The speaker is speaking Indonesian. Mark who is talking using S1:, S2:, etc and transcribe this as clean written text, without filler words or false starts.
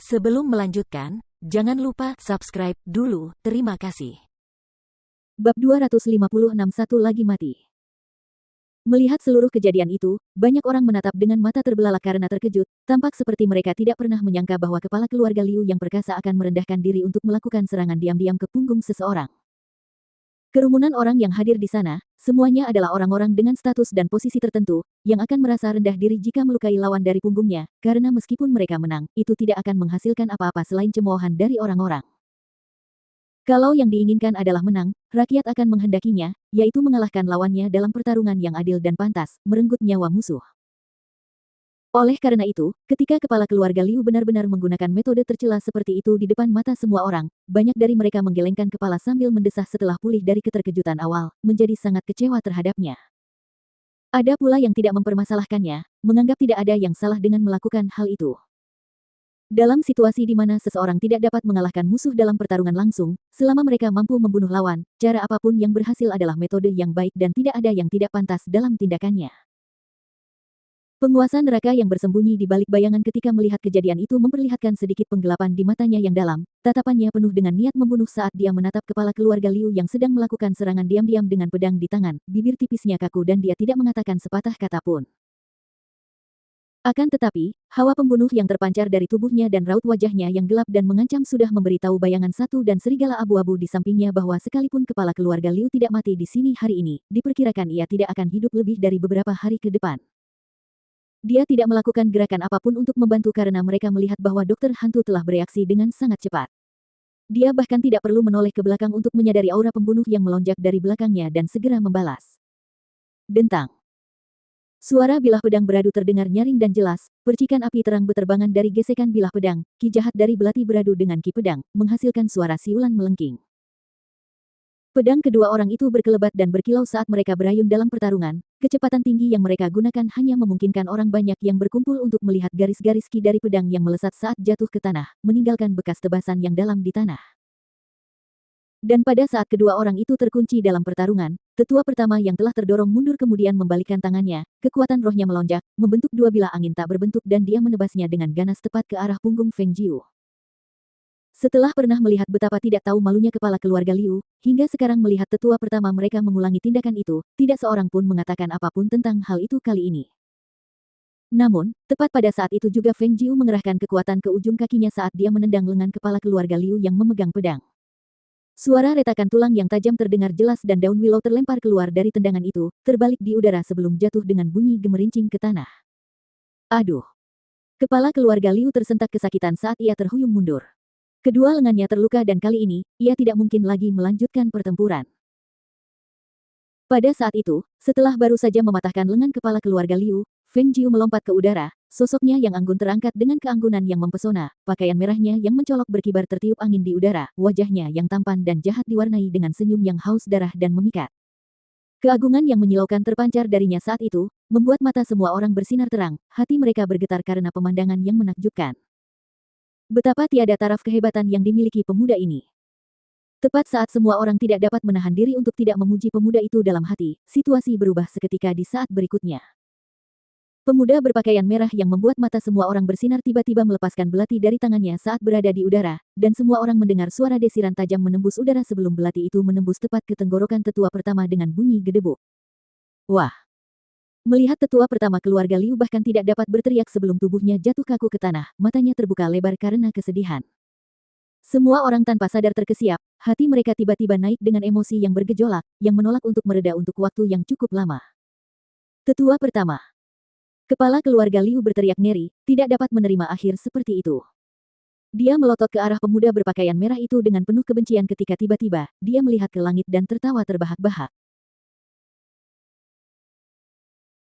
S1: Sebelum melanjutkan, jangan lupa subscribe dulu, terima kasih.
S2: Bab 256 Satu lagi mati. Melihat seluruh kejadian itu, banyak orang menatap dengan mata terbelalak karena terkejut, tampak seperti mereka tidak pernah menyangka bahwa kepala keluarga Liu yang perkasa akan merendahkan diri untuk melakukan serangan diam-diam ke punggung seseorang. Kerumunan orang yang hadir di sana, semuanya adalah orang-orang dengan status dan posisi tertentu, yang akan merasa rendah diri jika melukai lawan dari punggungnya, karena meskipun mereka menang, itu tidak akan menghasilkan apa-apa selain cemoohan dari orang-orang. Kalau yang diinginkan adalah menang, rakyat akan menghendakinya, yaitu mengalahkan lawannya dalam pertarungan yang adil dan pantas, merenggut nyawa musuh. Oleh karena itu, ketika kepala keluarga Liu benar-benar menggunakan metode tercela seperti itu di depan mata semua orang, banyak dari mereka menggelengkan kepala sambil mendesah setelah pulih dari keterkejutan awal, menjadi sangat kecewa terhadapnya. Ada pula yang tidak mempermasalahkannya, menganggap tidak ada yang salah dengan melakukan hal itu. Dalam situasi di mana seseorang tidak dapat mengalahkan musuh dalam pertarungan langsung, selama mereka mampu membunuh lawan, cara apapun yang berhasil adalah metode yang baik dan tidak ada yang tidak pantas dalam tindakannya. Penguasa neraka yang bersembunyi di balik bayangan ketika melihat kejadian itu memperlihatkan sedikit penggelapan di matanya yang dalam, tatapannya penuh dengan niat membunuh saat dia menatap kepala keluarga Liu yang sedang melakukan serangan diam-diam dengan pedang di tangan, bibir tipisnya kaku dan dia tidak mengatakan sepatah kata pun. Akan tetapi, hawa pembunuh yang terpancar dari tubuhnya dan raut wajahnya yang gelap dan mengancam sudah memberitahu bayangan satu dan serigala abu-abu di sampingnya bahwa sekalipun kepala keluarga Liu tidak mati di sini hari ini, diperkirakan ia tidak akan hidup lebih dari beberapa hari ke depan. Dia tidak melakukan gerakan apapun untuk membantu karena mereka melihat bahwa dokter hantu telah bereaksi dengan sangat cepat. Dia bahkan tidak perlu menoleh ke belakang untuk menyadari aura pembunuh yang melonjak dari belakangnya dan segera membalas. Dentang. Suara bilah pedang beradu terdengar nyaring dan jelas, percikan api terang beterbangan dari gesekan bilah pedang, ki jahat dari belati beradu dengan ki pedang, menghasilkan suara siulan melengking. Pedang kedua orang itu berkelebat dan berkilau saat mereka berayun dalam pertarungan, kecepatan tinggi yang mereka gunakan hanya memungkinkan orang banyak yang berkumpul untuk melihat garis-garis ki dari pedang yang melesat saat jatuh ke tanah, meninggalkan bekas tebasan yang dalam di tanah. Dan pada saat kedua orang itu terkunci dalam pertarungan, tetua pertama yang telah terdorong mundur kemudian membalikkan tangannya, kekuatan rohnya melonjak, membentuk dua bilah angin tak berbentuk dan dia menebasnya dengan ganas tepat ke arah punggung Feng Jiu. Setelah pernah melihat betapa tidak tahu malunya kepala keluarga Liu, hingga sekarang melihat tetua pertama mereka mengulangi tindakan itu, tidak seorang pun mengatakan apapun tentang hal itu kali ini. Namun, tepat pada saat itu juga Feng Jiu mengerahkan kekuatan ke ujung kakinya saat dia menendang lengan kepala keluarga Liu yang memegang pedang. Suara retakan tulang yang tajam terdengar jelas dan daun willow terlempar keluar dari tendangan itu, terbalik di udara sebelum jatuh dengan bunyi gemerincing ke tanah. Aduh! Kepala keluarga Liu tersentak kesakitan saat ia terhuyung mundur. Kedua lengannya terluka dan kali ini, ia tidak mungkin lagi melanjutkan pertempuran. Pada saat itu, setelah baru saja mematahkan lengan kepala keluarga Liu, Feng Jiu melompat ke udara, sosoknya yang anggun terangkat dengan keanggunan yang mempesona, pakaian merahnya yang mencolok berkibar tertiup angin di udara, wajahnya yang tampan dan jahat diwarnai dengan senyum yang haus darah dan memikat. Keagungan yang menyilaukan terpancar darinya saat itu, membuat mata semua orang bersinar terang, hati mereka bergetar karena pemandangan yang menakjubkan. Betapa tiada taraf kehebatan yang dimiliki pemuda ini. Tepat saat semua orang tidak dapat menahan diri untuk tidak memuji pemuda itu dalam hati, situasi berubah seketika di saat berikutnya. Pemuda berpakaian merah yang membuat mata semua orang bersinar tiba-tiba melepaskan belati dari tangannya saat berada di udara, dan semua orang mendengar suara desiran tajam menembus udara sebelum belati itu menembus tepat ke tenggorokan tetua pertama dengan bunyi gedebuk. Wah! Melihat tetua pertama keluarga Liu bahkan tidak dapat berteriak sebelum tubuhnya jatuh kaku ke tanah, matanya terbuka lebar karena kesedihan. Semua orang tanpa sadar terkesiap, hati mereka tiba-tiba naik dengan emosi yang bergejolak, yang menolak untuk mereda untuk waktu yang cukup lama. Tetua pertama. Kepala keluarga Liu berteriak ngeri, tidak dapat menerima akhir seperti itu. Dia melotot ke arah pemuda berpakaian merah itu dengan penuh kebencian ketika tiba-tiba, dia melihat ke langit dan tertawa terbahak-bahak.